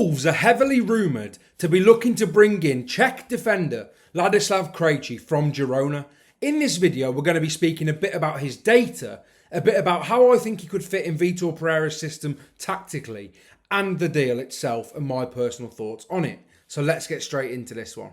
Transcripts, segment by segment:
Wolves are heavily rumoured to be looking to bring in Czech defender Ladislav Krejčí from Girona. In this video, we're going to be speaking a bit about his data, a bit about how I think he could fit in Vitor Pereira's system tactically, and the deal itself and my personal thoughts on it. So let's get straight into this one.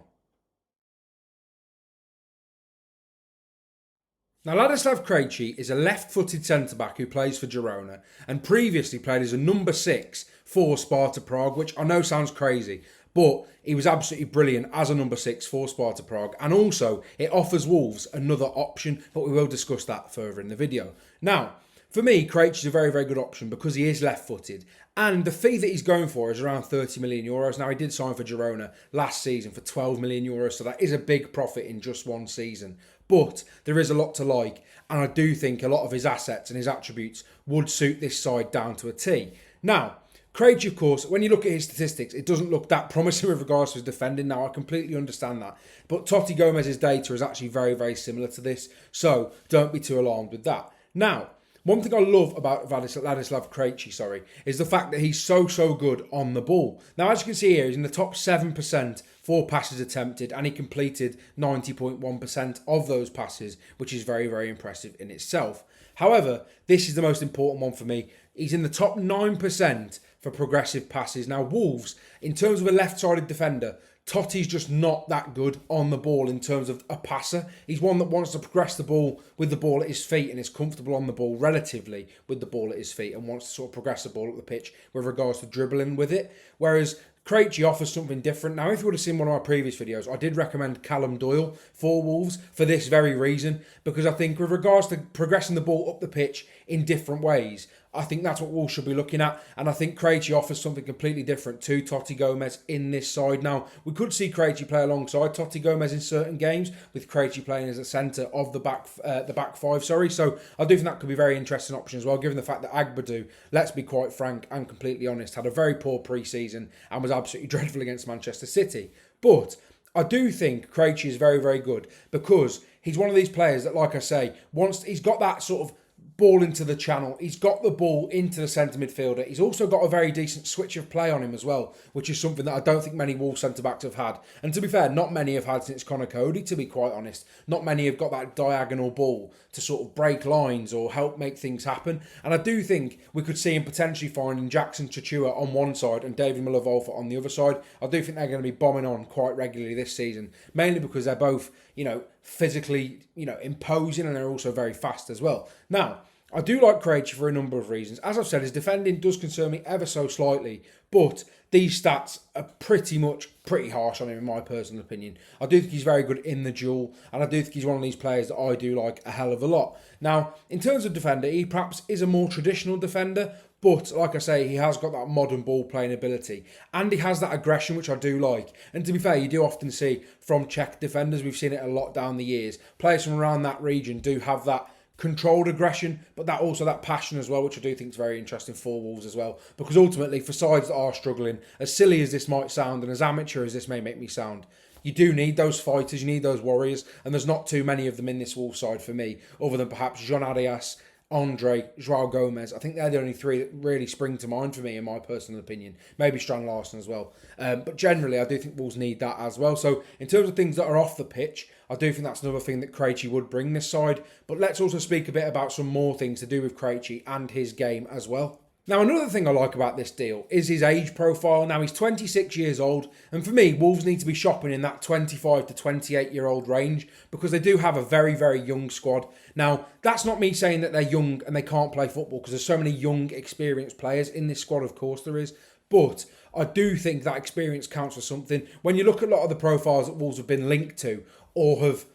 Now, Ladislav Krejčí is a left-footed centre-back who plays for Girona and previously played as a number 6 for Sparta Prague, which I know sounds crazy, but he was absolutely brilliant as a number 6 for Sparta Prague, and also it offers Wolves another option, but we will discuss that further in the video. Now, for me, Krejčí is a very, very good option because he is left-footed, and the fee that he's going for is around 30 million euros. Now, he did sign for Girona last season for 12 million euros, so that is a big profit in just one season. But there is a lot to like, and I do think a lot of his assets and his attributes would suit this side down to a T. Now, Krejčí, of course, when you look at his statistics, it doesn't look that promising with regards to his defending. Now, I completely understand that. But Totti Gomez's data is actually very, very similar to this, so don't be too alarmed with that. Now, one thing I love about Ladislav Krejčí, is the fact that he's so good on the ball. Now, as you can see here, he's in the top 7% for passes attempted, and he completed 90.1% of those passes, which is very, very impressive in itself. However, this is the most important one for me. He's in the top 9% for progressive passes. Now, Wolves, in terms of a left-sided defender, Totti's just not that good on the ball in terms of a passer. He's one that wants to progress the ball with the ball at his feet and is comfortable on the ball relatively with the ball at his feet and wants to sort of progress the ball up the pitch with regards to dribbling with it. Whereas Krejčí offers something different. Now, if you would have seen one of my previous videos, I did recommend Callum Doyle for Wolves for this very reason, because I think with regards to progressing the ball up the pitch in different ways, I think that's what Wolves should be looking at, and I think Krejčí offers something completely different to Totti Gomez in this side. Now, we could see Krejčí play alongside Totti Gomez in certain games, with Krejčí playing as a centre of the back five. So I do think that could be a very interesting option as well, given the fact that Agbadou, let's be quite frank and completely honest, had a very poor pre-season and was absolutely dreadful against Manchester City. But I do think Krejčí is very, very good because he's one of these players that, like I say, he's got that sort of ball into the channel. He's got the ball into the centre midfielder. He's also got a very decent switch of play on him as well, which is something that I don't think many Wolves centre-backs have had. And to be fair, not many have had since Conor Cody, to be quite honest. Not many have got that diagonal ball to sort of break lines or help make things happen. And I do think we could see him potentially finding Jackson Chichua on one side and David Muller-Wolfer on the other side. I do think they're going to be bombing on quite regularly this season, mainly because they're both, physically, imposing, and they're also very fast as well. Now, I do like Krejčí for a number of reasons. As I've said, his defending does concern me ever so slightly, but these stats are pretty harsh on him in my personal opinion. I do think he's very good in the duel, and I do think he's one of these players that I do like a hell of a lot. Now, in terms of defender, he perhaps is a more traditional defender, but like I say, he has got that modern ball playing ability, and he has that aggression, which I do like. And to be fair, you do often see from Czech defenders, we've seen it a lot down the years, players from around that region do have that controlled aggression, but that passion as well, which I do think is very interesting for Wolves as well. Because ultimately, for sides that are struggling, as silly as this might sound and as amateur as this may make me sound, you do need those fighters, you need those warriors, and there's not too many of them in this Wolves side for me, other than perhaps Jean Arias, Andre, João Gomez. I think they're the only three that really spring to mind for me, in my personal opinion. Maybe Strand Larsen as well. But generally, I do think Wolves need that as well. So in terms of things that are off the pitch, I do think that's another thing that Krejčí would bring this side. But let's also speak a bit about some more things to do with Krejčí and his game as well. Now, another thing I like about this deal is his age profile. Now, he's 26 years old, and for me, Wolves need to be shopping in that 25 to 28-year-old range because they do have a very, very young squad. Now, that's not me saying that they're young and they can't play football, because there's so many young, experienced players in this squad, of course there is. But I do think that experience counts for something. When you look at a lot of the profiles that Wolves have been linked to or have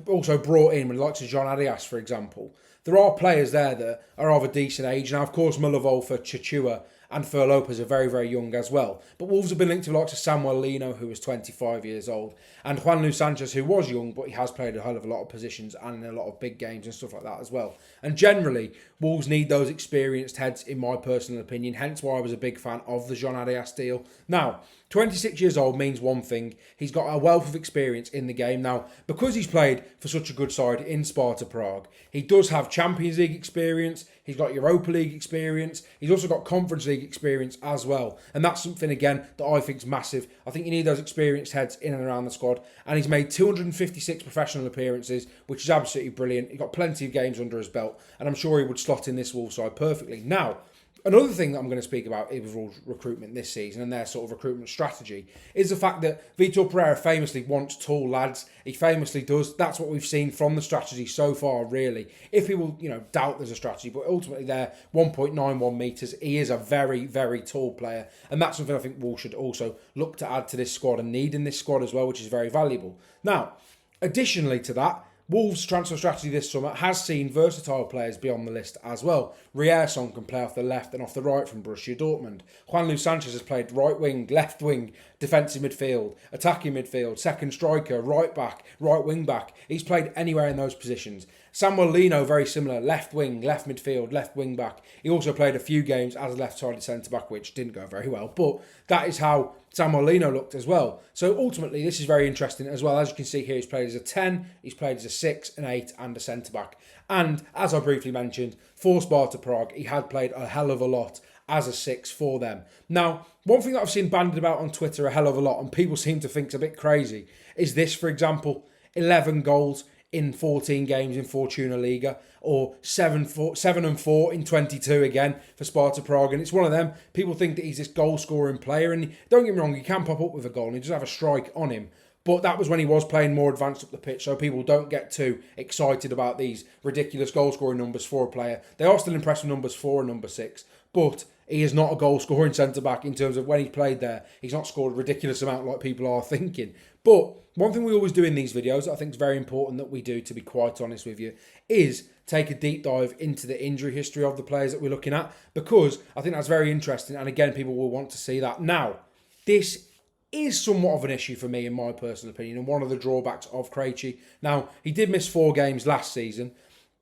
also brought in, like Jean Arias, for example, there are players there that are of a decent age. Now, of course, Muller-Wolfer, Chichua and Fer Lopez are very, very young as well. But Wolves have been linked to the likes of Samuel Lino, who was 25 years old, and Juan Luis Sanchez, who was young, but he has played a hell of a lot of positions and in a lot of big games and stuff like that as well. And generally, Wolves need those experienced heads, in my personal opinion, hence why I was a big fan of the Jean Arias deal. Now, 26 years old means one thing. He's got a wealth of experience in the game. Now, because he's played for such a good side in Sparta Prague, he does have Champions League experience. He's got Europa League experience. He's also got Conference League experience as well. And that's something, again, that I think is massive. I think you need those experienced heads in and around the squad. And he's made 256 professional appearances, which is absolutely brilliant. He's got plenty of games under his belt. And I'm sure he would slot in this Wolves side perfectly. Now, another thing that I'm going to speak about with Wolves recruitment this season and their sort of recruitment strategy is the fact that Vitor Pereira famously wants tall lads. He famously does. That's what we've seen from the strategy so far, really. If people, doubt there's a strategy, but ultimately they're 1.91 metres. He is a very, very tall player. And that's something I think Wolves should also look to add to this squad and need in this squad as well, which is very valuable. Now, additionally to that, Wolves' transfer strategy this summer has seen versatile players be on the list as well. Ryerson can play off the left and off the right from Borussia Dortmund. Juan Luis Sanchez has played right wing, left wing, defensive midfield, attacking midfield, second striker, right back, right wing back. He's played anywhere in those positions. Samuel Lino, very similar, left wing, left midfield, left wing back. He also played a few games as a left-sided centre-back, which didn't go very well. But that is how Samuel Lino looked as well. So ultimately, this is very interesting as well. As you can see here, he's played as a 10, he's played as a 6, an 8 and a centre-back. And as I briefly mentioned, for Sparta Prague, he had played a hell of a lot as a 6 for them. Now, one thing that I've seen bandied about on Twitter a hell of a lot, and people seem to think is a bit crazy, is this, for example, 11 goals in 14 games in Fortuna Liga, or 7-4 in 22 again for Sparta Prague. And it's one of them. People think that he's this goal-scoring player, and don't get me wrong, he can pop up with a goal and he does have a strike on him. But that was when he was playing more advanced up the pitch, so people don't get too excited about these ridiculous goal-scoring numbers for a player. They are still impressive numbers for a number 6, but he is not a goal-scoring centre-back in terms of when he's played there. He's not scored a ridiculous amount like people are thinking. But one thing we always do in these videos that I think is very important that we do, to be quite honest with you, is take a deep dive into the injury history of the players that we're looking at, because I think that's very interesting, and again, people will want to see that. Now, this is somewhat of an issue for me, in my personal opinion, and one of the drawbacks of Krejčí. Now, he did miss 4 games last season,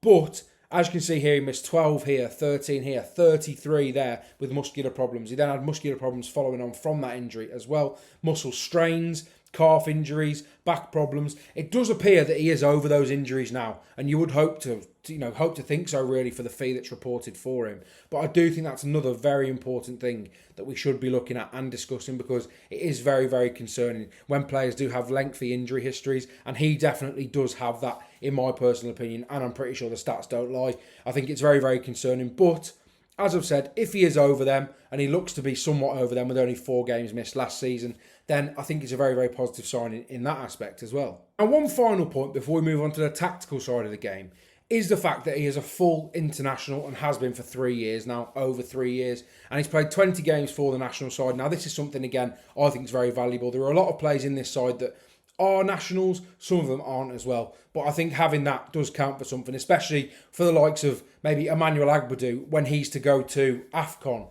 but as you can see here, he missed 12 here, 13 here, 33 there with muscular problems. He then had muscular problems following on from that injury as well. Muscle strains, calf injuries, back problems. It does appear that he is over those injuries now, and you would hope to think so, really, for the fee that's reported for him. But I do think that's another very important thing that we should be looking at and discussing, because it is very, very concerning when players do have lengthy injury histories, and he definitely does have that, in my personal opinion, and I'm pretty sure the stats don't lie. I think it's very, very concerning, but as I've said, if he is over them, and he looks to be somewhat over them with only 4 games missed last season, then I think it's a very, very positive sign in that aspect as well. And one final point before we move on to the tactical side of the game is the fact that he is a full international and has been for 3 years now, over 3 years, and he's played 20 games for the national side. Now, this is something, again, I think is very valuable. There are a lot of players in this side that are nationals, some of them aren't as well, but I think having that does count for something, especially for the likes of maybe Emmanuel Agbadou when he's to go to AFCON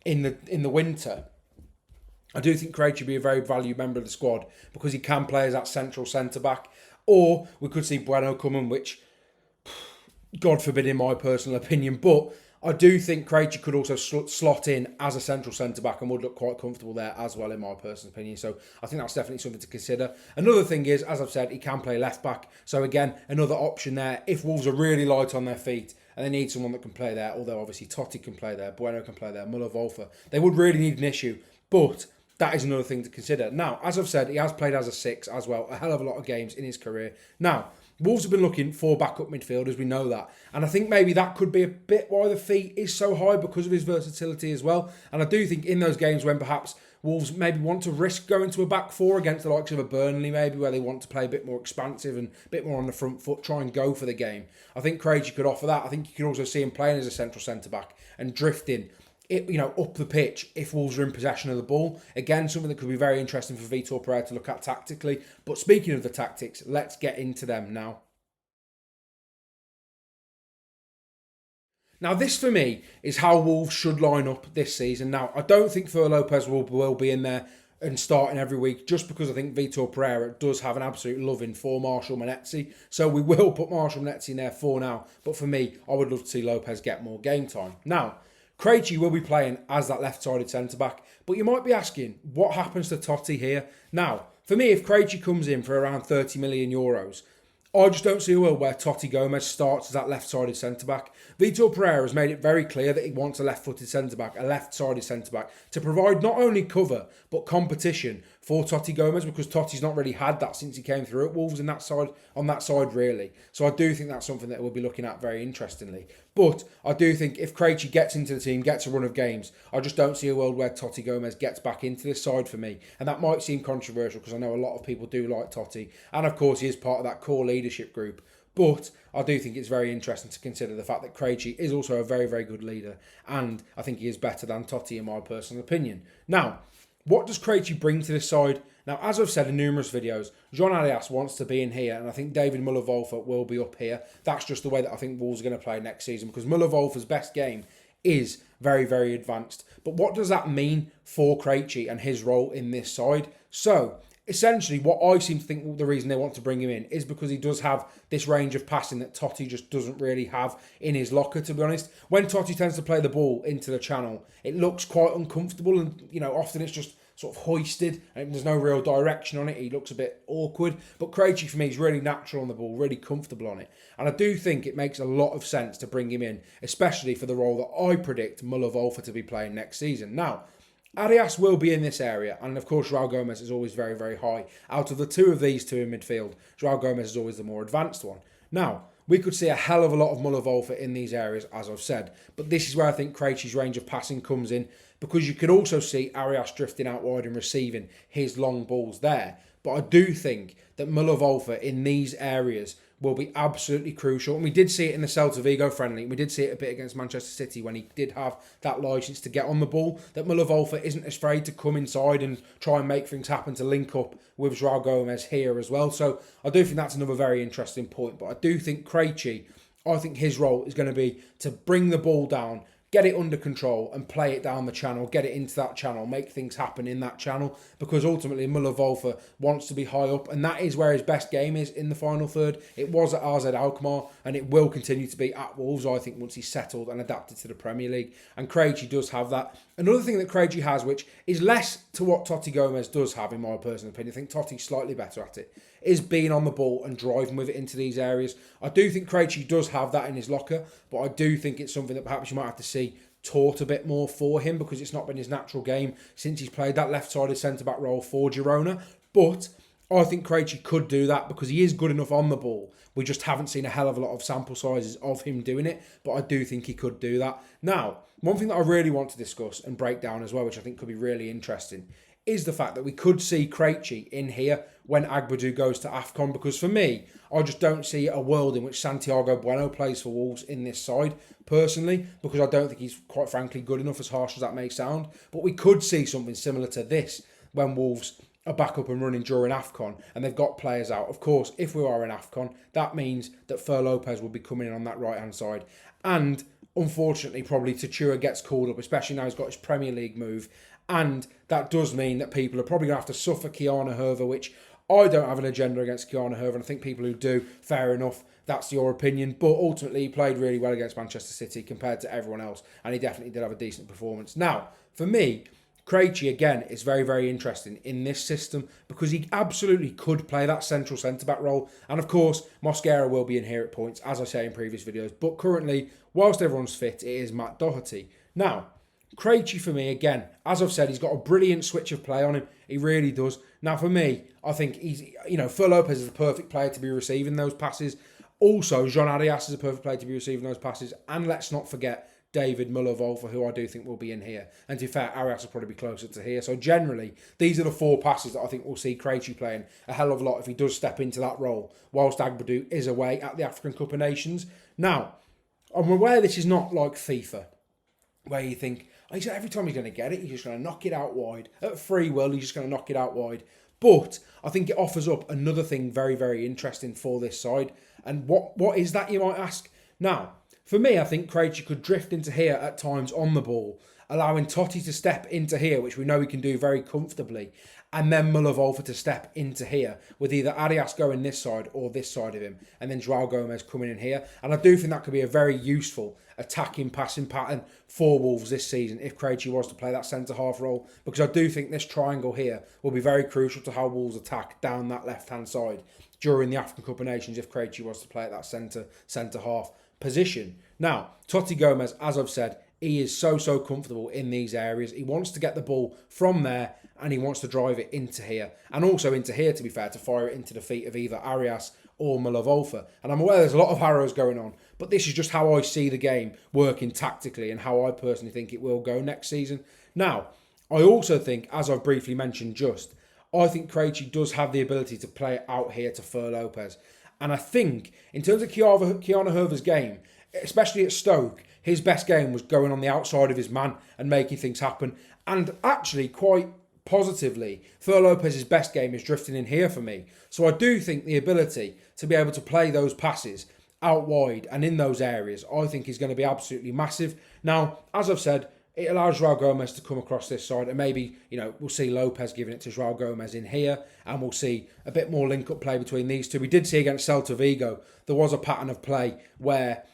in the winter. I do think Krejčí would be a very valued member of the squad because he can play as that central centre-back. Or we could see Bueno come in, which, God forbid in my personal opinion, but I do think Krejčí could also slot in as a central centre-back and would look quite comfortable there as well, in my personal opinion. So I think that's definitely something to consider. Another thing is, as I've said, he can play left-back. So again, another option there. If Wolves are really light on their feet and they need someone that can play there, although obviously Totti can play there, Bueno can play there, Müller-Wolfer, they would really need an issue. But that is another thing to consider. Now, as I've said, he has played as a 6 as well, a hell of a lot of games in his career. Now, Wolves have been looking for backup midfielders, we know that. And I think maybe that could be a bit why the fee is so high, because of his versatility as well. And I do think in those games when perhaps Wolves maybe want to risk going to a back 4 against the likes of a Burnley, maybe, where they want to play a bit more expansive and a bit more on the front foot, try and go for the game, I think Krejčí could offer that. I think you could also see him playing as a central centre-back and drifting up the pitch if Wolves are in possession of the ball. Again, something that could be very interesting for Vitor Pereira to look at tactically. But speaking of the tactics, let's get into them now. Now, this for me is how Wolves should line up this season. Now, I don't think Fer Lopez will be in there and starting every week, just because I think Vitor Pereira does have an absolute loving for Marshall Monetzi. So we will put Marshall Monetzi in there for now. But for me, I would love to see Lopez get more game time. Now, Krejčí will be playing as that left-sided centre-back, but you might be asking, what happens to Totti here? Now, for me, if Krejčí comes in for around 30 million euros, I just don't see a world where Totti Gomez starts as that left-sided centre-back. Vitor Pereira has made it very clear that he wants a left-footed centre-back, a left-sided centre-back, to provide not only cover, but competition for Totti Gomez, because Totti's not really had that since he came through at Wolves on that side, really. So I do think that's something that we'll be looking at very interestingly. But I do think if Krejci gets into the team, gets a run of games, I just don't see a world where Totti Gomez gets back into this side for me. And that might seem controversial because I know a lot of people do like Totti. And of course, he is part of that core leadership group. But I do think it's very interesting to consider the fact that Krejci is also a very, very good leader. And I think he is better than Totti in my personal opinion. Now, what does Krejci bring to this side? Now, as I've said in numerous videos, Jean Arias wants to be in here, and I think David Müller-Wölfe will be up here. That's just the way that I think Wolves are going to play next season, because Müller-Wölfe's best game is very, very advanced. But what does that mean for Krejci and his role in this side? So, essentially, what I seem to think the reason they want to bring him in is because he does have this range of passing that Totti just doesn't really have in his locker, to be honest. When Totti tends to play the ball into the channel, it looks quite uncomfortable, and, often it's just sort of hoisted and there's no real direction on it. He looks a bit awkward. But Krejci, for me, is really natural on the ball, really comfortable on it. And I do think it makes a lot of sense to bring him in, especially for the role that I predict Müller-Wölfe to be playing next season. Now, Arias will be in this area, and of course João Gomez is always very, very high. Out of the two of these two in midfield, João Gomez is always the more advanced one. Now, we could see a hell of a lot of Müller-Wölfe in these areas, as I've said, but this is where I think Krejci's range of passing comes in, because you could also see Arias drifting out wide and receiving his long balls there. But I do think that Müller-Wölfe in these areas will be absolutely crucial. And we did see it in the Celta Vigo friendly. We did see it a bit against Manchester City when he did have that licence to get on the ball, that Müller-Wölfe isn't afraid to come inside and try and make things happen, to link up with João Gomez here as well. So I do think that's another very interesting point. But I do think Krejci, I think his role is going to be to bring the ball down, get it under control and play it down the channel, get it into that channel, make things happen in that channel, because ultimately Müller-Wölfe wants to be high up, and that is where his best game is in the final third. It was at AZ Alkmaar, and it will continue to be at Wolves, I think, once he's settled and adapted to the Premier League. And Krejci does have that. Another thing that Krejci has, which is less to what Totti Gomez does have, in my personal opinion, I think Totti's slightly better at it, is being on the ball and driving with it into these areas. I do think Krejci does have that in his locker, but I do think it's something that perhaps you might have to see taught a bit more for him, because it's not been his natural game since he's played that left-sided centre-back role for Girona. But I think Krejci could do that because he is good enough on the ball. We just haven't seen a hell of a lot of sample sizes of him doing it, but I do think he could do that. Now, one thing that I really want to discuss and break down as well, which I think could be really interesting, is the fact that we could see Krejci in here when Agbadou goes to AFCON, because for me, I just don't see a world in which Santiago Bueno plays for Wolves in this side, personally, because I don't think he's, quite frankly, good enough, as harsh as that may sound. But we could see something similar to this when Wolves are back up and running during AFCON and they've got players out. Of course, if we are in AFCON, that means that Fer Lopez will be coming in on that right-hand side. And unfortunately, probably Tachua gets called up, especially now he's got his Premier League move. And that does mean that people are probably going to have to suffer Kiana Hervé, which I don't have an agenda against Kiana Hervé, and I think people who do, fair enough, that's your opinion. But ultimately, he played really well against Manchester City compared to everyone else, and he definitely did have a decent performance. Now, for me, Krejci, again, is very, very interesting in this system because he absolutely could play that central centre-back role. And of course, Mosquera will be in here at points, as I say in previous videos. But currently, whilst everyone's fit, it is Matt Doherty. Now, Krejci, for me, again, as I've said, he's got a brilliant switch of play on him. He really does. Now, for me, I think he's, Fer Lopez is the perfect player to be receiving those passes. Also, Jean Arias is a perfect player to be receiving those passes. And let's not forget David Müller-Wölfe, who I do think will be in here. And to be fair, Arias will probably be closer to here. So generally, these are the four passes that I think we'll see Krejci playing a hell of a lot if he does step into that role, whilst Agbadou is away at the African Cup of Nations. Now, I'm aware this is not like FIFA, where you think, every time he's going to get it, he's just going to knock it out wide. At free will, he's just going to knock it out wide. But I think it offers up another thing very, very interesting for this side. And what is that, you might ask? Now, for me, I think Krejci could drift into here at times on the ball allowing Totti to step into here, which we know he can do very comfortably, and then Wolver to step into here with either Arias going this side or this side of him, and then João Gomez coming in here. And I do think that could be a very useful attacking passing pattern for Wolves this season if Krejci was to play that centre-half role, because I do think this triangle here will be very crucial to how Wolves attack down that left-hand side during the African Cup of Nations if Krejci was to play at that centre-half position. Now, Totti Gomez, as I've said, he is so comfortable in these areas. He wants to get the ball from there and he wants to drive it into here. And also into here, to be fair, to fire it into the feet of either Arias or Wolver. And I'm aware there's a lot of arrows going on, but this is just how I see the game working tactically and how I personally think it will go next season. Now, I also think, as I've briefly mentioned I think Krejci does have the ability to play it out here to Fer Lopez. And I think, in terms of Keanu Herver's game, especially at Stoke, his best game was going on the outside of his man and making things happen. And actually, quite positively, Fer Lopez's best game is drifting in here for me. So I do think the ability to be able to play those passes out wide and in those areas, I think is going to be absolutely massive. Now, as I've said, it allows João Gomez to come across this side, and maybe, we'll see Lopez giving it to João Gomez in here, and we'll see a bit more link-up play between these two. We did see against Celta Vigo, there was a pattern of play where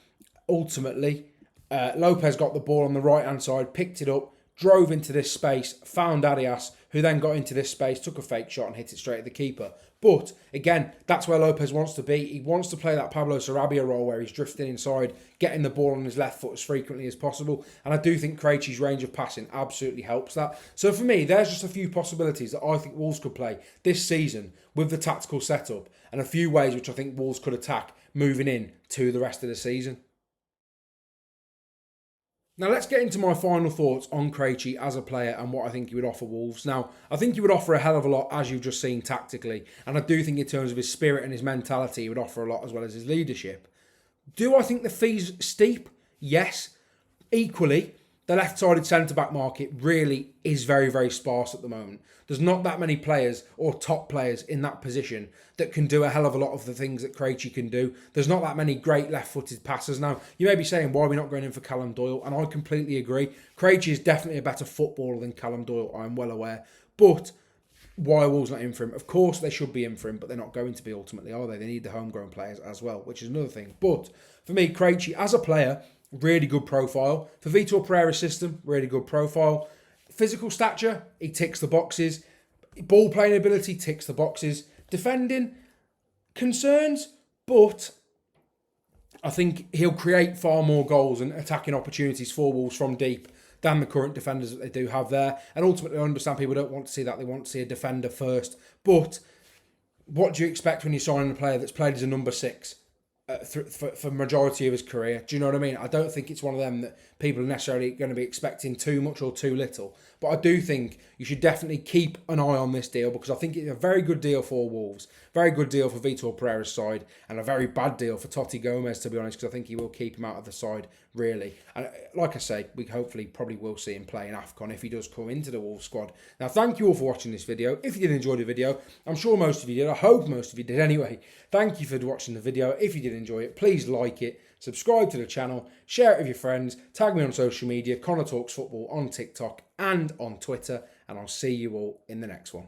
ultimately Lopez got the ball on the right-hand side, picked it up, drove into this space, found Arias, who then got into this space, took a fake shot and hit it straight at the keeper. But, again, that's where Lopez wants to be. He wants to play that Pablo Sarabia role where he's drifting inside, getting the ball on his left foot as frequently as possible. And I do think Krejci's range of passing absolutely helps that. So for me, there's just a few possibilities that I think Wolves could play this season with the tactical setup, and a few ways which I think Wolves could attack moving in to the rest of the season. Now let's get into my final thoughts on Krejci as a player and what I think he would offer Wolves. Now, I think he would offer a hell of a lot, as you've just seen tactically, and I do think in terms of his spirit and his mentality, he would offer a lot as well as his leadership. Do I think the fee's steep? Yes. Equally, the left-sided centre-back market really is very sparse at the moment. There's not that many players or top players in that position that can do a hell of a lot of the things that Krejci can do. There's not that many great left-footed passers. Now, you may be saying, why are we not going in for Callum Doyle? And I completely agree. Krejci is definitely a better footballer than Callum Doyle, I'm well aware. But why are Wolves not in for him? Of course they should be in for him, but they're not going to be ultimately, are they? They need the homegrown players as well, which is another thing. But for me, Krejci, as a player, really good profile. For Vitor Pereira's system, really good profile. Physical stature, he ticks the boxes. Ball playing ability, ticks the boxes. Defending, concerns, but I think he'll create far more goals and attacking opportunities for Wolves from deep than the current defenders that they do have there. And ultimately, I understand people don't want to see that. They want to see a defender first. But what do you expect when you're signing a player that's played as a number 6? For majority of his career? Do you know what I mean? I don't think it's one of them that people are necessarily going to be expecting too much or too little. But I do think you should definitely keep an eye on this deal, because I think it's a very good deal for Wolves, very good deal for Vitor Pereira's side, and a very bad deal for Totti Gomez, to be honest, because I think he will keep him out of the side, really. And like I say, we hopefully probably will see him play in AFCON if he does come into the Wolves squad. Now, thank you all for watching this video. If you did enjoy the video, I'm sure most of you did. I hope most of you did anyway. Thank you for watching the video. If you did enjoy it, please like it, subscribe to the channel, share it with your friends, tag me on social media, Connor Talks Football on TikTok and on Twitter, and I'll see you all in the next one.